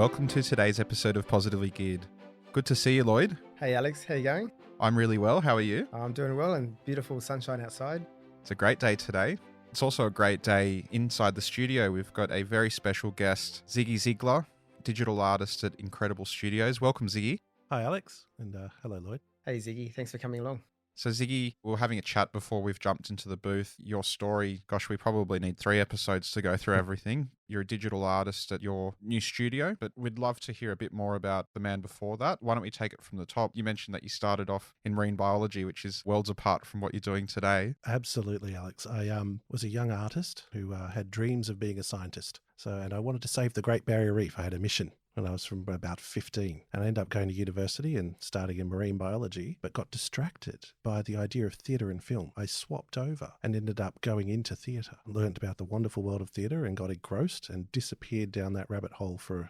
Welcome to today's episode of Positively Geared. Good to see you, Lloyd. Hey Alex, how you going? I'm really well. How are you? I'm doing well and beautiful sunshine outside. It's a great day today. It's also a great day inside the studio. We've got a very special guest, Ziggy Zieglar, digital artist at Incredible Studios. Welcome, Ziggy. Hi, Alex, and hello, Lloyd. Hey Ziggy, thanks for coming along. So Ziggy, we were having a chat before we've jumped into the booth. Your story, gosh, we probably need 3 episodes to go through everything. You're a digital artist at your new studio, but we'd love to hear a bit more about the man before that. Why don't we take it from the top? You mentioned that you started off in marine biology, which is worlds apart from what you're doing today. Absolutely, Alex. I was a young artist who had dreams of being a scientist. And I wanted to save the Great Barrier Reef. I had a mission when I was from about 15. And I ended up going to university and starting in marine biology, but got distracted by the idea of theatre and film. I swapped over and ended up going into theatre. Learned about the wonderful world of theatre and got engrossed and disappeared down that rabbit hole for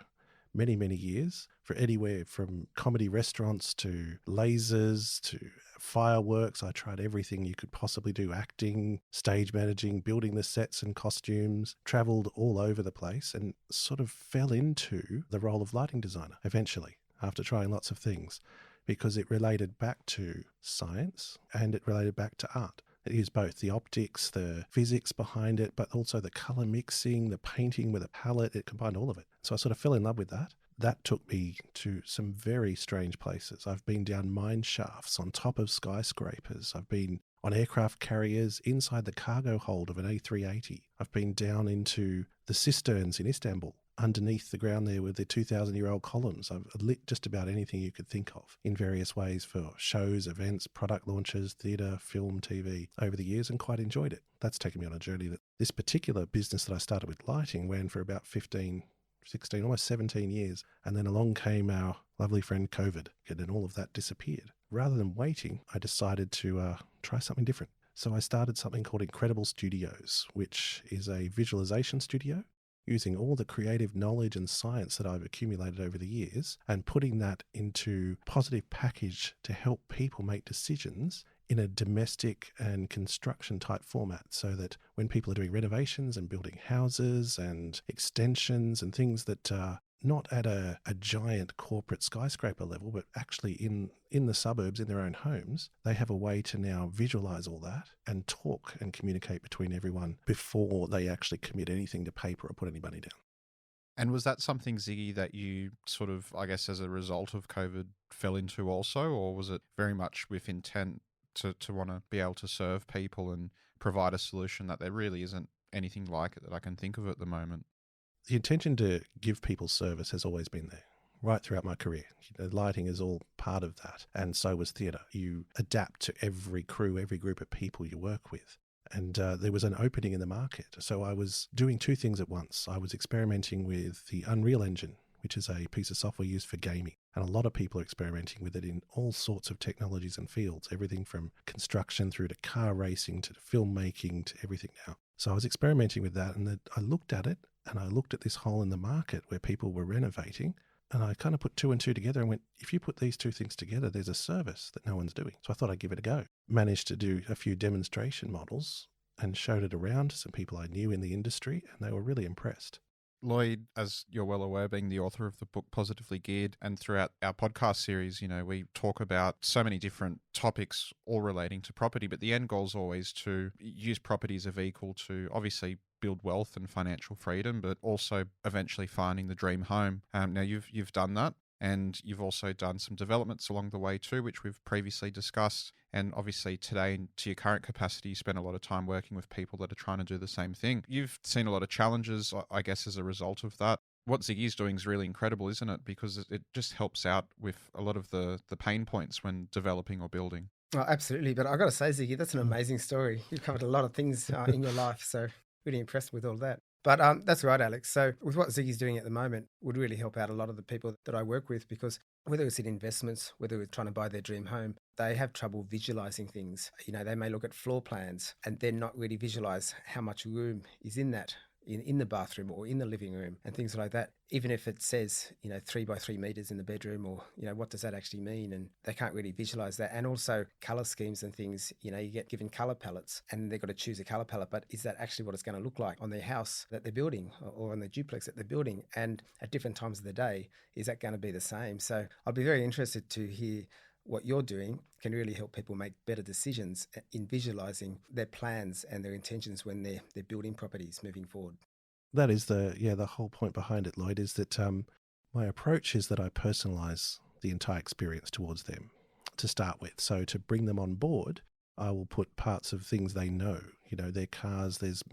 many, many years, for anywhere from comedy restaurants to lasers to fireworks. I tried everything you could possibly do: acting, stage managing, building the sets and costumes, traveled all over the place and sort of fell into the role of lighting designer eventually after trying lots of things, because it related back to science and it related back to art. It used both the optics, the physics behind it, but also the color mixing, the painting with a palette. It combined all of it. So I sort of fell in love with that. That took me to some very strange places. I've been down mine shafts, on top of skyscrapers. I've been on aircraft carriers, inside the cargo hold of an A380. I've been down into the cisterns in Istanbul, underneath the ground there with the 2,000-year-old columns. I've lit just about anything you could think of in various ways for shows, events, product launches, theatre, film, TV over the years, and quite enjoyed it. That's taken me on a journey that this particular business that I started with lighting ran for about 15, 16, almost 17 years. And then along came our lovely friend COVID, and then all of that disappeared. Rather than waiting, I decided to try something different. So I started something called Incredible Studios, which is a visualization studio, using all the creative knowledge and science that I've accumulated over the years and putting that into a positive package to help people make decisions in a domestic and construction type format, so that when people are doing renovations and building houses and extensions and things that are not at a giant corporate skyscraper level, but actually in the suburbs, in their own homes, they have a way to now visualize all that and talk and communicate between everyone before they actually commit anything to paper or put any money down. And was that something, Ziggy, that you sort of, I guess, as a result of COVID fell into also, or was it very much with intent to want to be able to serve people and provide a solution that there really isn't anything like it that I can think of at the moment? The intention to give people service has always been there, right throughout my career. Lighting is all part of that, and so was theatre. You adapt to every crew, every group of people you work with. And there was an opening in the market. So I was doing 2 things at once. I was experimenting with the Unreal Engine, which is a piece of software used for gaming. And a lot of people are experimenting with it in all sorts of technologies and fields, everything from construction through to car racing to filmmaking to everything now. So I was experimenting with that, and I looked at it, and I looked at this hole in the market where people were renovating, and I kind of put 2 and 2 together and went, if you put these 2 things together, there's a service that no one's doing. So I thought I'd give it a go. Managed to do a few demonstration models and showed it around to some people I knew in the industry, and they were really impressed. Lloyd, as you're well aware, being the author of the book Positively Geared, and throughout our podcast series, we talk about so many different topics all relating to property, but the end goal is always to use property as a vehicle to obviously build wealth and financial freedom, but also eventually finding the dream home. Now you've done that, and you've also done some developments along the way too, which we've previously discussed. And obviously today, to your current capacity, you spend a lot of time working with people that are trying to do the same thing. You've seen a lot of challenges, I guess, as a result of that. What Ziggy's doing is really incredible, isn't it? Because it just helps out with a lot of the pain points when developing or building. Oh, absolutely. But I've got to say, Ziggy, that's an amazing story. You've covered a lot of things in your life, so really impressed with all that. But that's right, Alex. So with what Ziggy's doing at the moment would really help out a lot of the people that I work with, because whether it's in investments, whether it's trying to buy their dream home, they have trouble visualizing things. They may look at floor plans and then not really visualize how much room is in that in the bathroom or in the living room and things like that. Even if it says, 3 by 3 meters in the bedroom, or, what does that actually mean? And they can't really visualize that. And also color schemes and things, you get given color palettes and they've got to choose a color palette, but is that actually what it's going to look like on their house that they're building or on the duplex that they're building? And at different times of the day, is that going to be the same? So I'll be very interested to hear what you're doing can really help people make better decisions in visualizing their plans and their intentions when they're building properties moving forward. That is the whole point behind it, Lloyd, is that my approach is that I personalize the entire experience towards them to start with. So to bring them on board, I will put parts of things they know, their cars, there's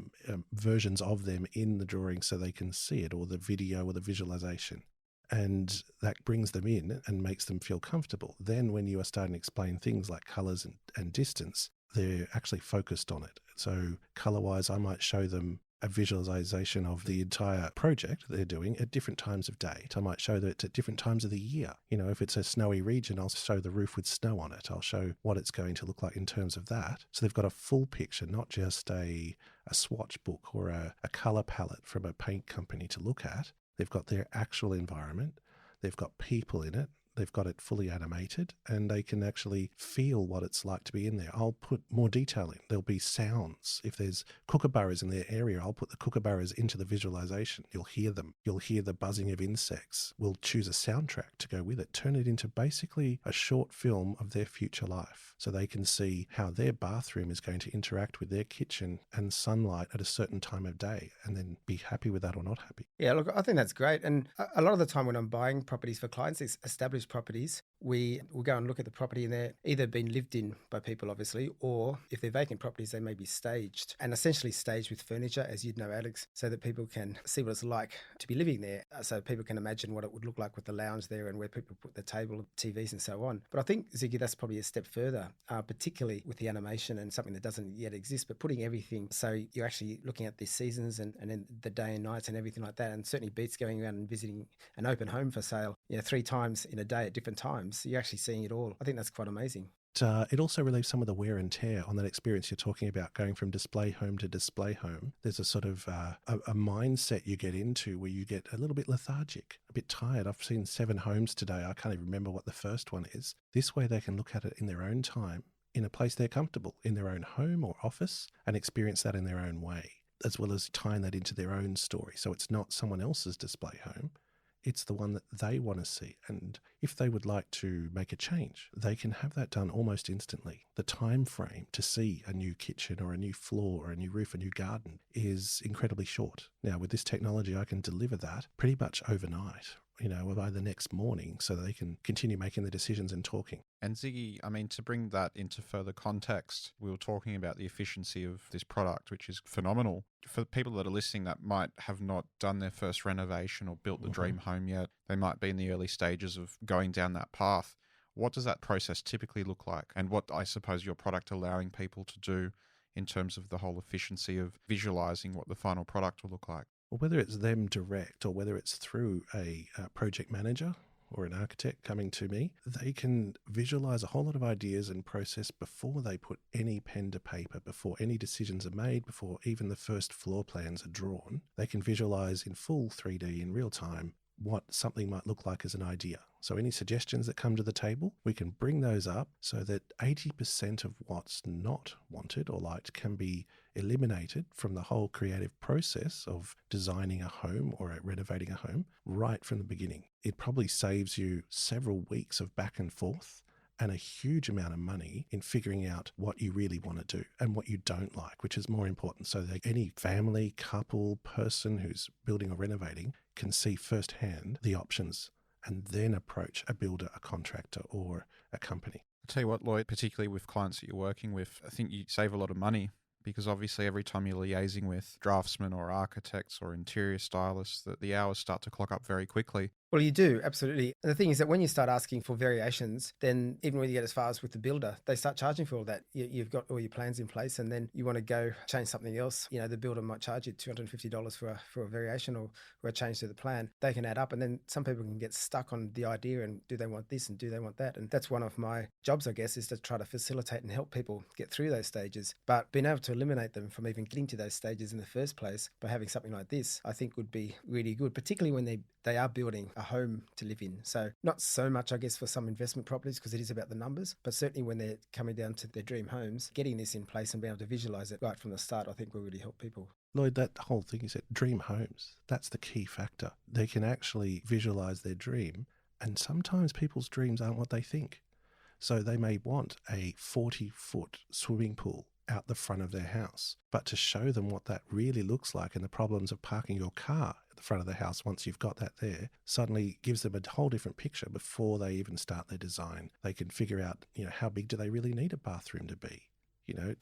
versions of them in the drawing so they can see it, or the video or the visualization. And that brings them in and makes them feel comfortable. Then when you are starting to explain things like colours and distance, they're actually focused on it. So colour-wise, I might show them a visualization of the entire project they're doing at different times of day. I might show that it's at different times of the year. If it's a snowy region, I'll show the roof with snow on it. I'll show what it's going to look like in terms of that. So they've got a full picture, not just a swatch book or a colour palette from a paint company to look at. They've got their actual environment. They've got people in it. They've got it fully animated, and they can actually feel what it's like to be in there. I'll put more detail in. There'll be sounds. If there's kookaburras in their area, I'll put the kookaburras into the visualization. You'll hear them. You'll hear the buzzing of insects. We'll choose a soundtrack to go with it. Turn it into basically a short film of their future life, so they can see how their bathroom is going to interact with their kitchen and sunlight at a certain time of day, and then be happy with that or not happy. Yeah, look, I think that's great. And a lot of the time when I'm buying properties for clients, it's established properties, we will go and look at the property, and they're either been lived in by people, obviously, or if they're vacant properties, they may be staged, and essentially staged with furniture, as you'd know, Alex, so that people can see what it's like to be living there. So people can imagine what it would look like with the lounge there and where people put the table, TVs and so on. But I think, Ziggy, that's probably a step further, particularly with the animation and something that doesn't yet exist, but putting everything so you're actually looking at the seasons and then the day and nights and everything like that. And certainly beats going around and visiting an open home for sale, 3 times in a day at different times. You're actually seeing it all. I think that's quite amazing. It also relieves some of the wear and tear on that experience you're talking about, going from display home to display home. There's a sort of a mindset you get into where you get a little bit lethargic, a bit tired. I've seen 7 homes today. I can't even remember what the first one is. This way they can look at it in their own time, in a place they're comfortable, in their own home or office, and experience that in their own way, as well as tying that into their own story. So it's not someone else's display home. It's the one that they want to see. And if they would like to make a change, they can have that done almost instantly. The time frame to see a new kitchen or a new floor or a new roof, a new garden is incredibly short. Now, with this technology, I can deliver that pretty much overnight, by the next morning, so they can continue making the decisions and talking. And Ziggy, to bring that into further context, we were talking about the efficiency of this product, which is phenomenal. For people that are listening that might have not done their first renovation or built the dream home yet, they might be in the early stages of going down that path. What does that process typically look like? And what, I suppose, your product allowing people to do in terms of the whole efficiency of visualizing what the final product will look like? Well, whether it's them direct or whether it's through a project manager or an architect coming to me, they can visualize a whole lot of ideas and process before they put any pen to paper, before any decisions are made, before even the first floor plans are drawn. They can visualize in full 3D in real time what something might look like as an idea. So any suggestions that come to the table, we can bring those up so that 80% of what's not wanted or liked can be eliminated from the whole creative process of designing a home or renovating a home right from the beginning. It probably saves you several weeks of back and forth and a huge amount of money in figuring out what you really want to do and what you don't like, which is more important, so that any family, couple, person who's building or renovating can see firsthand the options and then approach a builder, a contractor, or a company. I'll tell you what, Lloyd, particularly with clients that you're working with, I think you save a lot of money, because obviously every time you're liaising with draftsmen or architects or interior stylists, that the hours start to clock up very quickly. Well, you do, absolutely. And the thing is that when you start asking for variations, then even when you get as far as with the builder, they start charging for all that. You've got all your plans in place, and then you want to go change something else. The builder might charge you $250 for a variation or a change to the plan. They can add up, and then some people can get stuck on the idea and do they want this and do they want that? And that's one of my jobs, I guess, is to try to facilitate and help people get through those stages. But being able to eliminate them from even getting to those stages in the first place by having something like this, I think would be really good, particularly when they are building a home to live in. So not so much, I guess, for some investment properties because it is about the numbers, but certainly when they're coming down to their dream homes, getting this in place and being able to visualize it right from the start, I think will really help people. Lloyd, that whole thing you said, dream homes, that's the key factor. They can actually visualize their dream, and sometimes people's dreams aren't what they think. So they may want a 40-foot swimming pool out the front of their house, but to show them what that really looks like and the problems of parking your car at the front of the house once you've got that there suddenly gives them a whole different picture before they even start their design. They can figure out, how big do they really need a bathroom to be?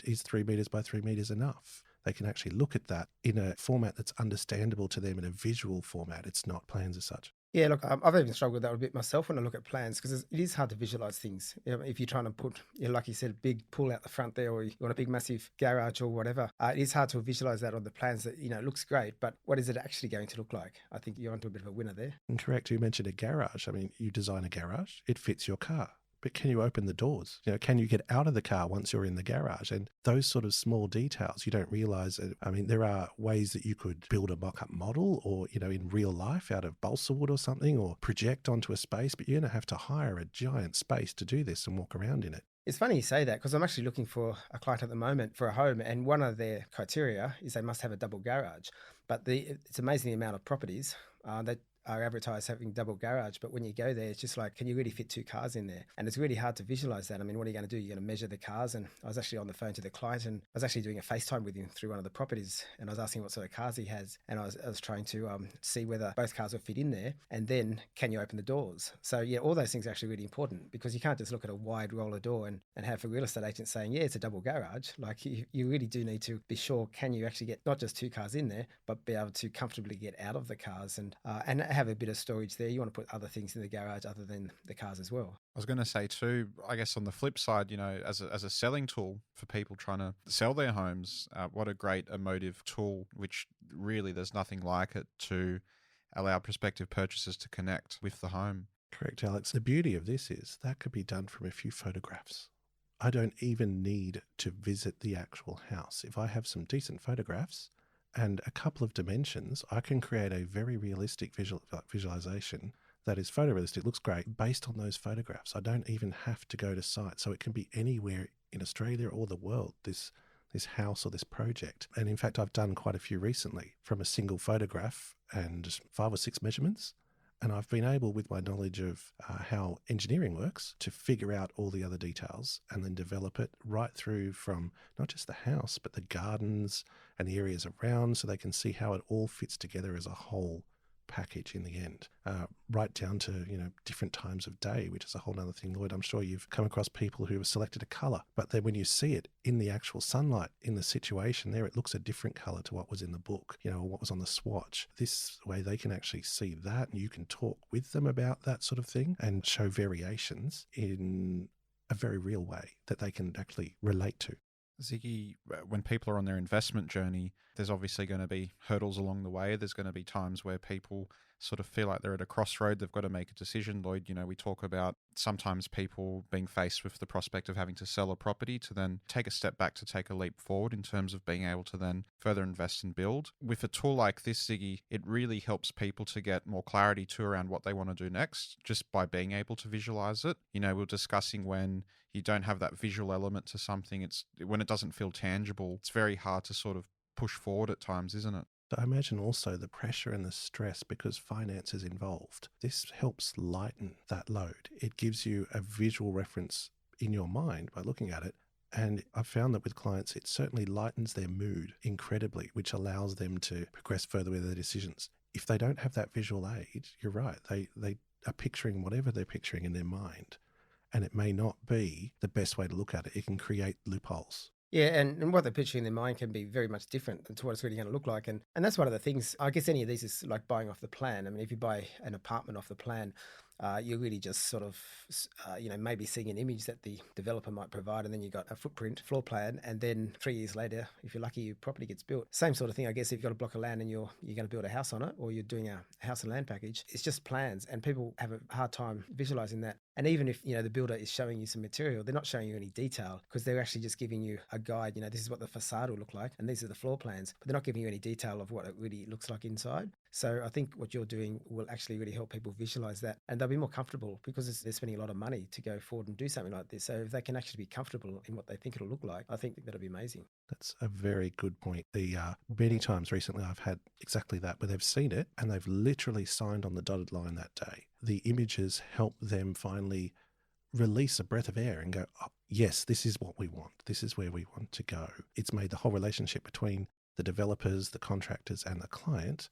Is 3 meters by 3 meters enough? They can actually look at that in a format that's understandable to them in a visual format. It's not plans as such. Yeah, look, I've even struggled with that a bit myself when I look at plans because it is hard to visualize things. If you're trying to put, like you said, a big pool out the front there, or you want a big massive garage or whatever, it is hard to visualize that on the plans. That it looks great, but what is it actually going to look like? I think you're onto a bit of a winner there. And correct, you mentioned a garage. I mean, you design a garage, it fits your car. But can you open the doors? Can you get out of the car once you're in the garage? And those sort of small details, you don't realize. I mean, there are ways that you could build a mock-up model or, in real life out of balsa wood or something, or project onto a space, but you're going to have to hire a giant space to do this and walk around in it. It's funny you say that because I'm actually looking for a client at the moment for a home, and one of their criteria is they must have a double garage. But it's amazing the amount of properties that are advertised having double garage, but when you go there, it's just like, can you really fit 2 cars in there? And it's really hard to visualize that. I mean, what are you going to do? You're going to measure the cars. And I was actually on the phone to the client, and I was actually doing a FaceTime with him through one of the properties, and I was asking what sort of cars he has, and I was trying to see whether both cars would fit in there, and then can you open the doors? So yeah, all those things are actually really important because you can't just look at a wide roller door and have a real estate agent saying, yeah, it's a double garage. Like you really do need to be sure, can you actually get not just 2 cars in there, but be able to comfortably get out of the cars and have a bit of storage there. You want to put other things in the garage other than the cars as well. I was going to say too, I guess on the flip side, as a selling tool for people trying to sell their homes, what a great emotive tool, which really there's nothing like it to allow prospective purchasers to connect with the home. Correct, Alex. The beauty of this is that could be done from a few photographs. I don't even need to visit the actual house. If I have some decent photographs and a couple of dimensions, I can create a very realistic visualization that is photorealistic, looks great, based on those photographs. I don't even have to go to site. So it can be anywhere in Australia or the world, this house or this project. And in fact, I've done quite a few recently from a single photograph and 5 or 6 measurements. And I've been able, with my knowledge of how engineering works, to figure out all the other details and then develop it right through from not just the house, but the gardens and the areas around, so they can see how it all fits together as a whole package in the end, right down to different times of day, which is a whole other thing. Lloyd, I'm sure you've come across people who have selected a colour, but then when you see it in the actual sunlight in the situation there, it looks a different colour to what was in the book, or what was on the swatch. This way they can actually see that, and you can talk with them about that sort of thing and show variations in a very real way that they can actually relate to. Ziggy, when people are on their investment journey, there's obviously going to be hurdles along the way. There's going to be times where people sort of feel like they're at a crossroad. They've got to make a decision. Lloyd, we talk about sometimes people being faced with the prospect of having to sell a property to then take a step back to take a leap forward in terms of being able to then further invest and build. With a tool like this, Ziggy, it really helps people to get more clarity too around what they want to do next, just by being able to visualize it. We're discussing when you don't have that visual element to something, when it doesn't feel tangible, it's very hard to sort of push forward at times, isn't it? I imagine also the pressure and the stress because finance is involved. This helps lighten that load. It gives you a visual reference in your mind by looking at it. And I've found that with clients, it certainly lightens their mood incredibly, which allows them to progress further with their decisions. If they don't have that visual aid, you're right, they are picturing whatever they're picturing in their mind. And it may not be the best way to look at it. It can create loopholes. Yeah, and what they're picturing in their mind can be very much different to what it's really going to look like. And that's one of the things, I guess any of these is like buying off the plan. I mean, if you buy an apartment off the plan, you're really just sort of, maybe seeing an image that the developer might provide, and then you got a footprint, floor plan, and then 3 years later, if you're lucky, your property gets built. Same sort of thing, I guess, if you've got a block of land and you're going to build a house on it, or you're doing a house and land package, it's just plans, and people have a hard time visualizing that. And even if, the builder is showing you some material, they're not showing you any detail because they're actually just giving you a guide. This is what the facade will look like, and these are the floor plans, but they're not giving you any detail of what it really looks like inside. So I think what you're doing will actually really help people visualize that, and they'll be more comfortable because they're spending a lot of money to go forward and do something like this. So if they can actually be comfortable in what they think it'll look like, I think that'll be amazing. That's a very good point. The many times recently I've had exactly that, where they've seen it and they've literally signed on the dotted line that day. The images help them finally release a breath of air and go, oh, yes, this is what we want. This is where we want to go. It's made the whole relationship between the developers, the contractors, and the client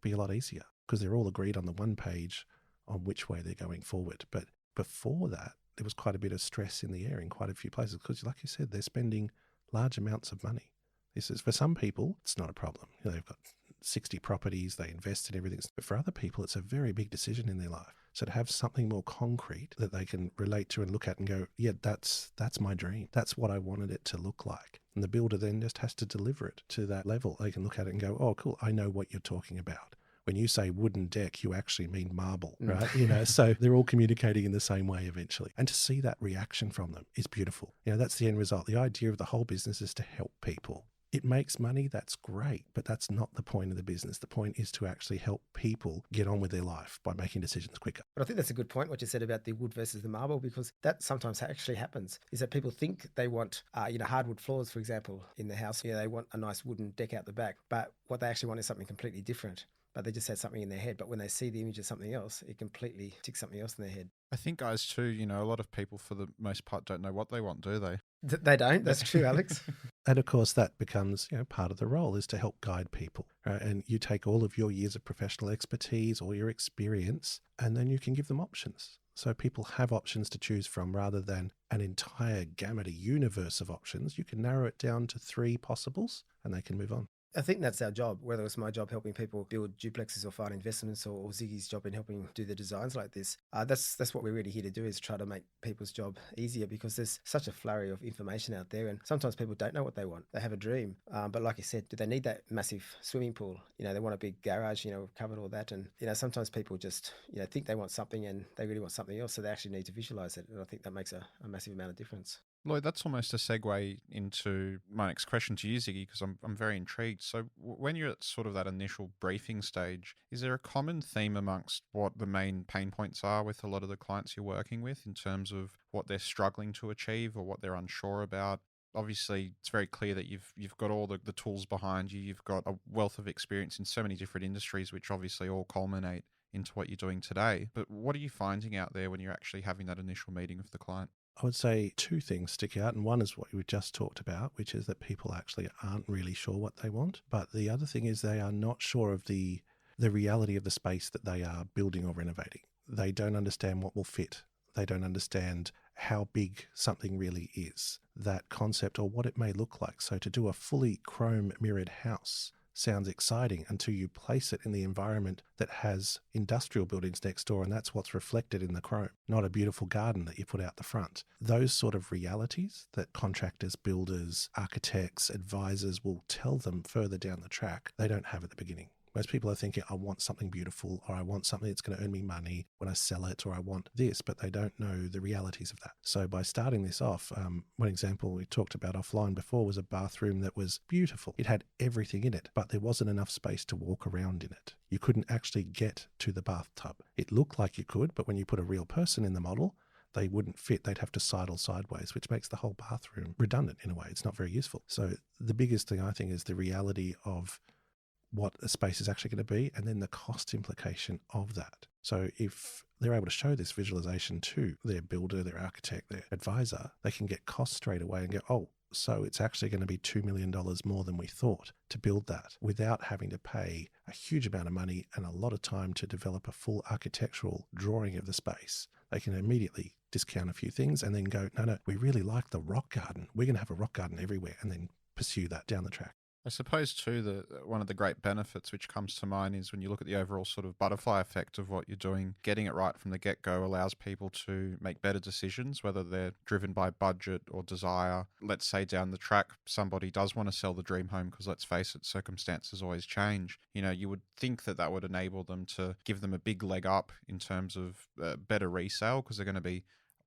be a lot easier because they're all agreed on the one page on which way they're going forward. But before that, there was quite a bit of stress in the air in quite a few places because, like you said, they're spending large amounts of money. This is, for some people, it's not a problem. They've got 60 properties, they invest in everything. But for other people, it's a very big decision in their life. So to have something more concrete that they can relate to and look at and go, yeah, that's my dream. That's what I wanted it to look like. And the builder then just has to deliver it to that level. They can look at it and go, oh, cool, I know what you're talking about. When you say wooden deck, you actually mean marble, right? So they're all communicating in the same way eventually. And to see that reaction from them is beautiful. That's the end result. The idea of the whole business is to help people. It makes money, that's great, but that's not the point of the business. The point is to actually help people get on with their life by making decisions quicker. But I think that's a good point, what you said about the wood versus the marble, because that sometimes actually happens, is that people think they want, hardwood floors, for example, in the house. They want a nice wooden deck out the back, but what they actually want is something completely different. But they just had something in their head. But when they see the image of something else, it completely ticks something else in their head. I think, guys, too, a lot of people for the most part don't know what they want, do they? They don't. That's true, Alex. And of course, that becomes, part of the role is to help guide people, right? And you take all of your years of professional expertise or your experience, and then you can give them options. So people have options to choose from rather than an entire gamut, a universe of options. You can narrow it down to 3 possibles and they can move on. I think that's our job, whether it's my job helping people build duplexes or find investments, or Ziggy's job in helping do the designs like this. That's what we're really here to do, is try to make people's job easier, because there's such a flurry of information out there, and sometimes people don't know what they want. They have a dream, but like I said, do they need that massive swimming pool? They want a big garage, we've covered all that. And, sometimes people just, think they want something and they really want something else, so they actually need to visualize it. And I think that makes a massive amount of difference. Lloyd, that's almost a segue into my next question to you, Ziggy, because I'm very intrigued. So when you're at sort of that initial briefing stage, is there a common theme amongst what the main pain points are with a lot of the clients you're working with in terms of what they're struggling to achieve or what they're unsure about? Obviously, it's very clear that you've got all the tools behind you. You've got a wealth of experience in so many different industries, which obviously all culminate into what you're doing today. But what are you finding out there when you're actually having that initial meeting with the client? I would say 2 things stick out, and one is what we just talked about, which is that people actually aren't really sure what they want. But the other thing is they are not sure of the reality of the space that they are building or renovating. They don't understand what will fit. They don't understand how big something really is, that concept, or what it may look like. So to do a fully chrome mirrored house sounds exciting until you place it in the environment that has industrial buildings next door, and that's what's reflected in the chrome, not a beautiful garden that you put out the front. Those sort of realities that contractors, builders, architects, advisors will tell them further down the track, they don't have at the beginning. Most people are thinking, I want something beautiful, or I want something that's going to earn me money when I sell it, or I want this, but they don't know the realities of that. So by starting this off, one example we talked about offline before was a bathroom that was beautiful. It had everything in it, but there wasn't enough space to walk around in it. You couldn't actually get to the bathtub. It looked like you could, but when you put a real person in the model, they wouldn't fit. They'd have to sidle sideways, which makes the whole bathroom redundant in a way. It's not very useful. So the biggest thing I think is the reality of what a space is actually going to be, and then the cost implication of that. So if they're able to show this visualization to their builder, their architect, their advisor, they can get costs straight away and go, oh, so it's actually going to be $2 million more than we thought to build that, without having to pay a huge amount of money and a lot of time to develop a full architectural drawing of the space. They can immediately discount a few things and then go, no, we really like the rock garden. We're going to have a rock garden everywhere, and then pursue that down the track. I suppose too that one of the great benefits which comes to mind is when you look at the overall sort of butterfly effect of what you're doing, getting it right from the get-go allows people to make better decisions, whether they're driven by budget or desire. Let's say down the track, somebody does want to sell the dream home because, let's face it, circumstances always change. You know, you would think that that would enable them to give them a big leg up in terms of better resale, because they're going to be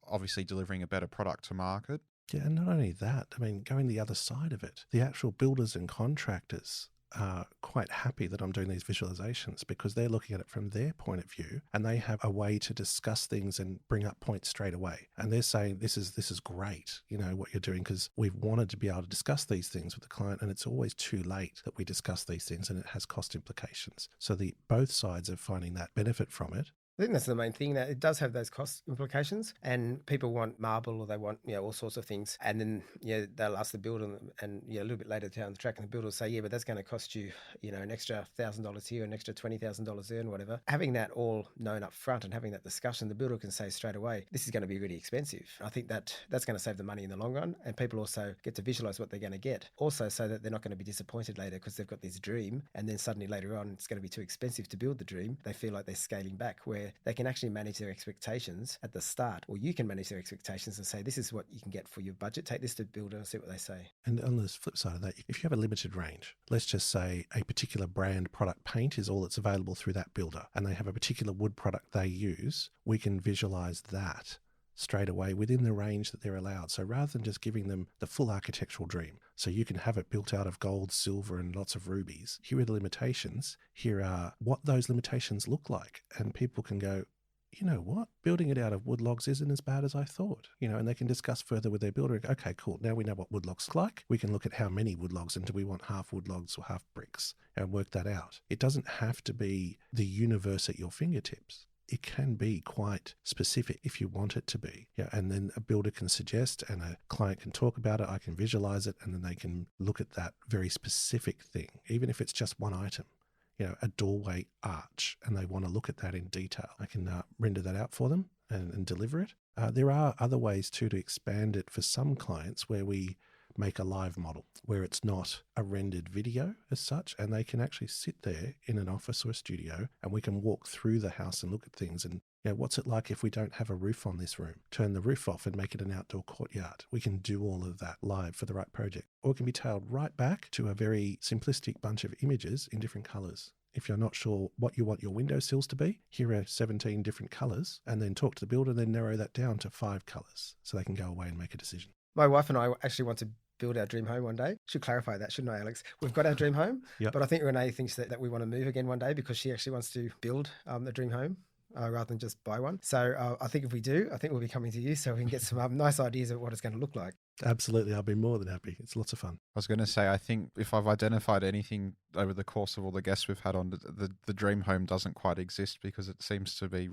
obviously delivering a better product to market. Yeah, and not only that, I mean, going the other side of it, the actual builders and contractors are quite happy that I'm doing these visualizations because they're looking at it from their point of view, and they have a way to discuss things and bring up points straight away. And they're saying, this is great, you know, what you're doing, because we've wanted to be able to discuss these things with the client, and it's always too late that we discuss these things, and it has cost implications. So both sides are finding that benefit from it. I think that's the main thing, that it does have those cost implications, and people want marble, or they want, you know, all sorts of things. And then, you know, they'll ask the builder, and, you know, a little bit later down the track, and the builder will say, yeah, but that's going to cost you, you know, an extra $1,000 here, an extra $20,000 there, and whatever. Having that all known up front and having that discussion, the builder can say straight away, this is going to be really expensive. I think that's going to save the money in the long run, and people also get to visualize what they're going to get. Also, so that they're not going to be disappointed later because they've got this dream, and then suddenly later on it's going to be too expensive to build the dream. They feel like they're scaling back, where they can actually manage their expectations at the start, or you can manage their expectations and say, this is what you can get for your budget. Take this to the builder and see what they say. And on the flip side of that, if you have a limited range, let's just say a particular brand product paint is all that's available through that builder, and they have a particular wood product they use, we can visualize that straight away within the range that they're allowed. So rather than just giving them the full architectural dream, so you can have it built out of gold, silver, and lots of rubies, here are the limitations. Here are what those limitations look like. And people can go, you know what, building it out of wood logs isn't as bad as I thought, you know, and they can discuss further with their builder. Okay, cool. Now we know what wood logs look like. We can look at how many wood logs, and do we want half wood logs or half bricks, and work that out. It doesn't have to be the universe at your fingertips. It can be quite specific if you want it to be. Yeah, and then a builder can suggest, and a client can talk about it. I can visualize it, and then they can look at that very specific thing, even if it's just one item. You know, a doorway arch, and they want to look at that in detail. I can render that out for them and deliver it. There are other ways too to expand it for some clients, where we make a live model where it's not a rendered video as such, and they can actually sit there in an office or a studio, and we can walk through the house and look at things. And, you know, what's it like if we don't have a roof on this room? Turn the roof off and make it an outdoor courtyard. We can do all of that live for the right project. Or it can be tailed right back to a very simplistic bunch of images in different colors. If you're not sure what you want your windowsills to be, here are 17 different colors, and then talk to the builder, then narrow that down to 5 colors so they can go away and make a decision. My wife and I actually want to build our dream home one day. Should clarify that, shouldn't I, Alex? We've got our dream home, Yep. but I think Renee thinks that we want to move again one day, because she actually wants to build the dream home rather than just buy one. So I think if we do, I think we'll be coming to you so we can get some nice ideas of what it's going to look like. Absolutely. I'll be more than happy. It's lots of fun. I was going to say, I think if I've identified anything over the course of all the guests we've had on, the dream home doesn't quite exist, because it seems to be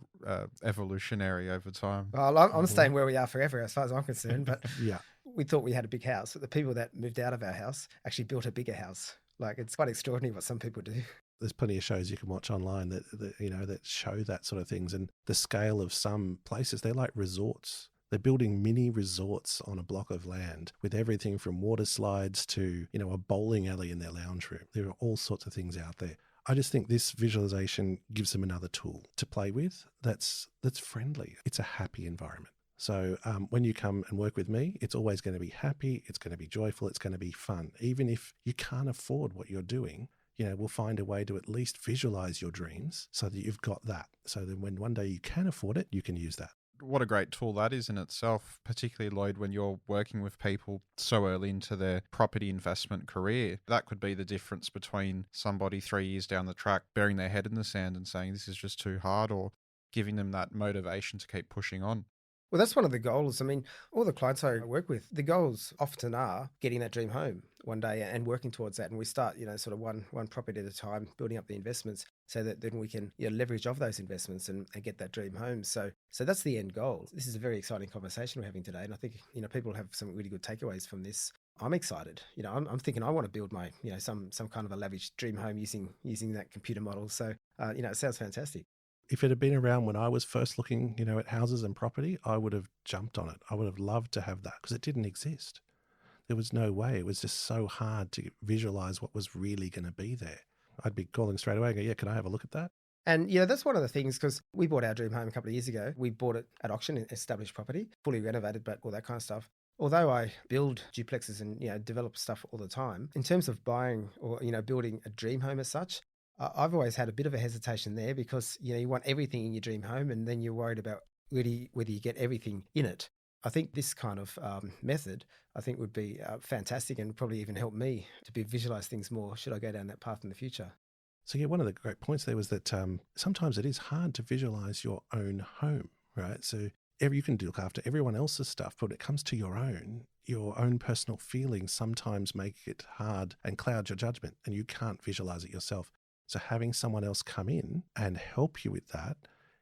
evolutionary over time. Well, I'm staying where we are forever as far as I'm concerned, but Yeah. we thought we had a big house, but the people that moved out of our house actually built a bigger house. Like, it's quite extraordinary what some people do. There's plenty of shows you can watch online that you know, that show that sort of things, and the scale of some places, they're like resorts. They're building mini resorts on a block of land with everything from water slides to, you know, a bowling alley in their lounge room. There are all sorts of things out there. I just think this visualization gives them another tool to play with that's friendly. It's a happy environment. So when you come and work with me, it's always going to be happy. It's going to be joyful. It's going to be fun. Even if you can't afford what you're doing, you know, we'll find a way to at least visualize your dreams so that you've got that. So then when one day you can afford it, you can use that. What a great tool that is in itself, particularly, Lloyd, when you're working with people so early into their property investment career. That could be the difference between somebody 3 years down the track burying their head in the sand and saying this is just too hard, or giving them that motivation to keep pushing on. Well, that's one of the goals. I mean, all the clients I work with, the goals often are getting that dream home one day and working towards that. And we start, you know, sort of one property at a time, building up the investments so that then we can, you know, leverage off those investments and get that dream home. So that's the end goal. This is a very exciting conversation we're having today. And I think, you know, people have some really good takeaways from this. I'm excited. You know, I'm thinking I want to build my, you know, some kind of a lavish dream home using that computer model. So, you know, it sounds fantastic. If it had been around when I was first looking, at houses and property, I would have jumped on it. I would have loved to have that because it didn't exist. There was no way. It was just so hard to visualize what was really going to be there. I'd be calling straight away and go, yeah, can I have a look at that? And, that's one of the things, because we bought our dream home a couple of years ago. We bought it at auction in established property, fully renovated, but all that kind of stuff. Although I build duplexes and, develop stuff all the time, in terms of buying or, building a dream home as such, I've always had a bit of a hesitation there because, you want everything in your dream home and then you're worried about really whether you get everything in it. I think this kind of method, I think would be fantastic and probably even help me to visualize things more should I go down that path in the future. So yeah, one of the great points there was that sometimes it is hard to visualize your own home, right? So you can look after everyone else's stuff, but when it comes to your own personal feelings sometimes make it hard and cloud your judgment, and you can't visualize it yourself. So having someone else come in and help you with that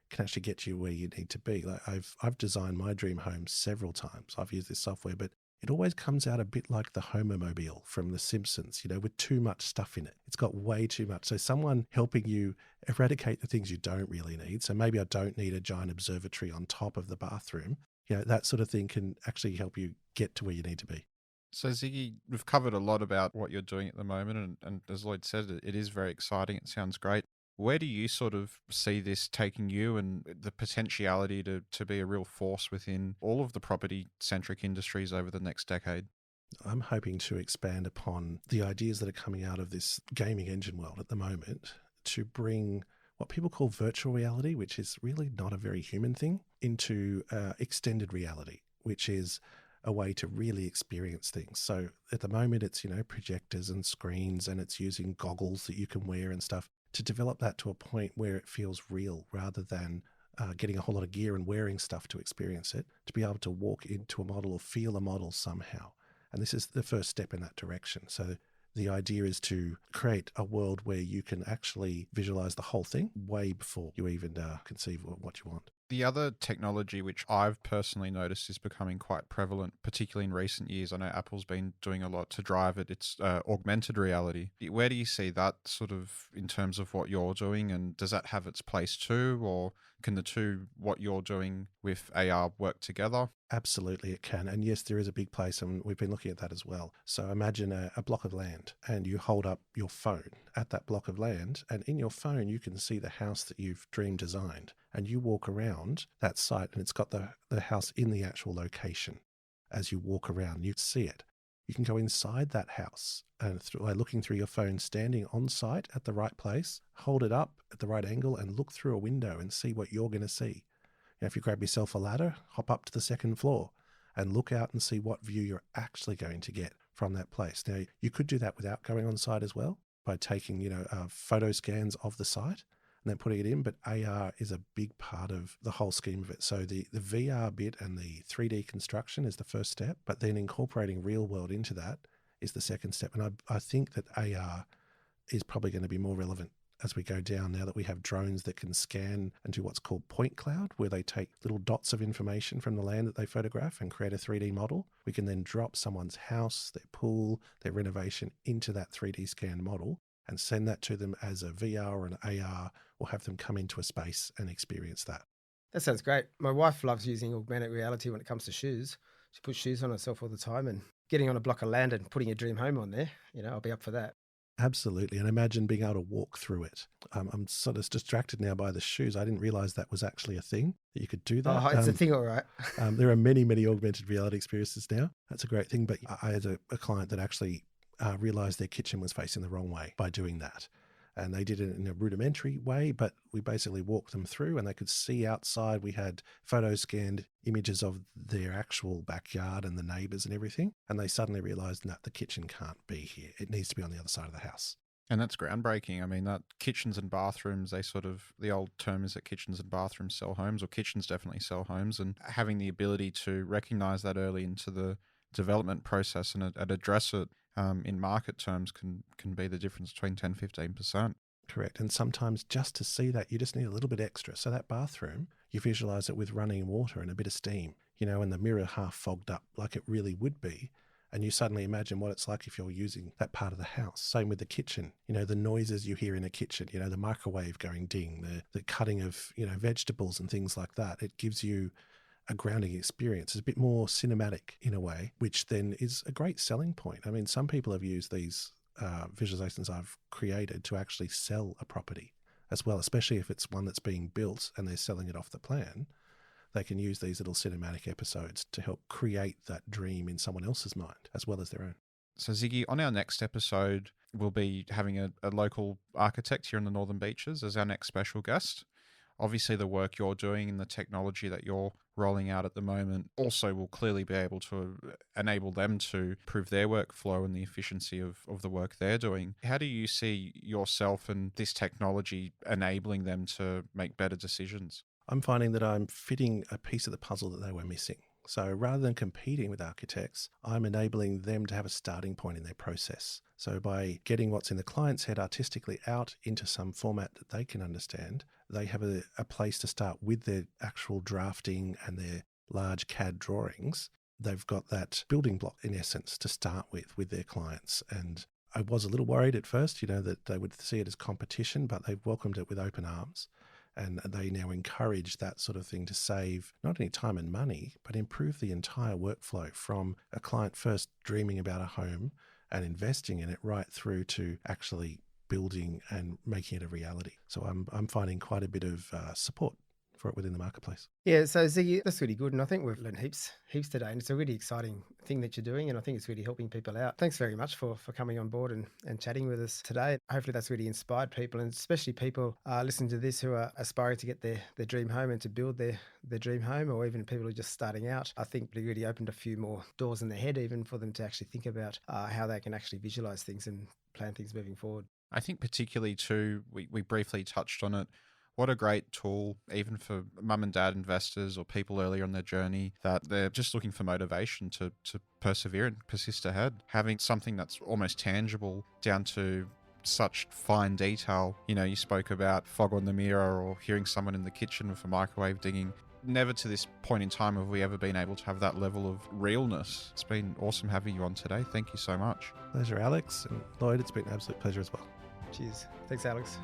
can actually get you where you need to be. Like I've designed my dream home several times. I've used this software, but it always comes out a bit like the Homermobile from The Simpsons, with too much stuff in it. It's got way too much. So someone helping you eradicate the things you don't really need. So maybe I don't need a giant observatory on top of the bathroom. That sort of thing can actually help you get to where you need to be. So Ziggy, we've covered a lot about what you're doing at the moment. And as Lloyd said, it is very exciting. It sounds great. Where do you sort of see this taking you and the potentiality to be a real force within all of the property-centric industries over the next decade? I'm hoping to expand upon the ideas that are coming out of this gaming engine world at the moment to bring what people call virtual reality, which is really not a very human thing, into extended reality, which is a way to really experience things. So at the moment, it's, projectors and screens, and it's using goggles that you can wear and stuff, to develop that to a point where it feels real rather than getting a whole lot of gear and wearing stuff to experience it, to be able to walk into a model or feel a model somehow. And this is the first step in that direction. So the idea is to create a world where you can actually visualize the whole thing way before you even conceive of what you want. The other technology which I've personally noticed is becoming quite prevalent, particularly in recent years, I know Apple's been doing a lot to drive it, it's augmented reality. Where do you see that sort of in terms of what you're doing, and does that have its place too, or can the two, what you're doing with AR, work together? Absolutely it can. And yes, there is a big place, and we've been looking at that as well. So imagine a block of land, and you hold up your phone at that block of land, and in your phone you can see the house that you've dream designed, and you walk around that site and it's got the house in the actual location. As you walk around, you see it. You can go inside that house and by looking through your phone, standing on site at the right place, hold it up at the right angle and look through a window and see what you're going to see. If you grab yourself a ladder, hop up to the second floor and look out and see what view you're actually going to get from that place. Now, you could do that without going on site as well, by taking, photo scans of the site and then putting it in. But AR is a big part of the whole scheme of it. So the VR bit and the 3D construction is the first step, but then incorporating real world into that is the second step. And I think that AR is probably going to be more relevant as we go down, now that we have drones that can scan and do what's called point cloud, where they take little dots of information from the land that they photograph and create a 3D model. We can then drop someone's house, their pool, their renovation into that 3D scan model and send that to them as a VR or an AR, or have them come into a space and experience that. That sounds great. My wife loves using augmented reality when it comes to shoes. She puts shoes on herself all the time, and getting on a block of land and putting a dream home on there, I'll be up for that. Absolutely. And imagine being able to walk through it. I'm sort of distracted now by the shoes. I didn't realize that was actually a thing, that you could do that. Oh, it's a thing, all right. There are many, many augmented reality experiences now. That's a great thing. But I had a client that actually realized their kitchen was facing the wrong way by doing that. And they did it in a rudimentary way, but we basically walked them through and they could see outside. We had photo scanned images of their actual backyard and the neighbours and everything. And they suddenly realised, no, the kitchen can't be here. It needs to be on the other side of the house. And that's groundbreaking. I mean, that kitchens and bathrooms, the old term is that kitchens and bathrooms sell homes, or kitchens definitely sell homes. And having the ability to recognise that early into the development process and address it in market terms can be the difference between 10-15%. Correct. And sometimes just to see that, you just need a little bit extra. So that bathroom, you visualize it with running water and a bit of steam, and the mirror half fogged up like it really would be. And you suddenly imagine what it's like if you're using that part of the house. Same with the kitchen. The noises you hear in a kitchen, the microwave going ding, the cutting of, vegetables and things like that. It gives you a grounding experience. It's a bit more cinematic in a way, which then is a great selling point. I mean, some people have used these visualizations I've created to actually sell a property as well, especially if it's one that's being built and they're selling it off the plan. They can use these little cinematic episodes to help create that dream in someone else's mind as well as their own. So Ziggy, on our next episode, we'll be having a local architect here in the Northern Beaches as our next special guest. Obviously, the work you're doing and the technology that you're rolling out at the moment also will clearly be able to enable them to improve their workflow and the efficiency of the work they're doing. How do you see yourself and this technology enabling them to make better decisions? I'm finding that I'm fitting a piece of the puzzle that they were missing. So rather than competing with architects, I'm enabling them to have a starting point in their process. So by getting what's in the client's head artistically out into some format that they can understand, they have a place to start with their actual drafting and their large CAD drawings. They've got that building block, in essence, to start with their clients. And I was a little worried at first, that they would see it as competition, but they've welcomed it with open arms. And they now encourage that sort of thing to save not only time and money, but improve the entire workflow from a client first dreaming about a home and investing in it right through to actually building and making it a reality. So I'm finding quite a bit of support for it within the marketplace. Yeah, so Ziggy, that's really good. And I think we've learned heaps today. And it's a really exciting thing that you're doing. And I think it's really helping people out. Thanks very much for coming on board and chatting with us today. Hopefully that's really inspired people, and especially people listening to this who are aspiring to get their dream home and to build their dream home, or even people who are just starting out. I think it really opened a few more doors in their head even for them to actually think about how they can actually visualize things and plan things moving forward. I think particularly too, we briefly touched on it. What a great tool, even for mum and dad investors or people earlier in their journey that they're just looking for motivation to persevere and persist ahead. Having something that's almost tangible down to such fine detail. You spoke about fog on the mirror or hearing someone in the kitchen with a microwave dinging. Never to this point in time have we ever been able to have that level of realness. It's been awesome having you on today. Thank you so much. Pleasure, Alex. And Lloyd, it's been an absolute pleasure as well. Cheers. Thanks, Alex.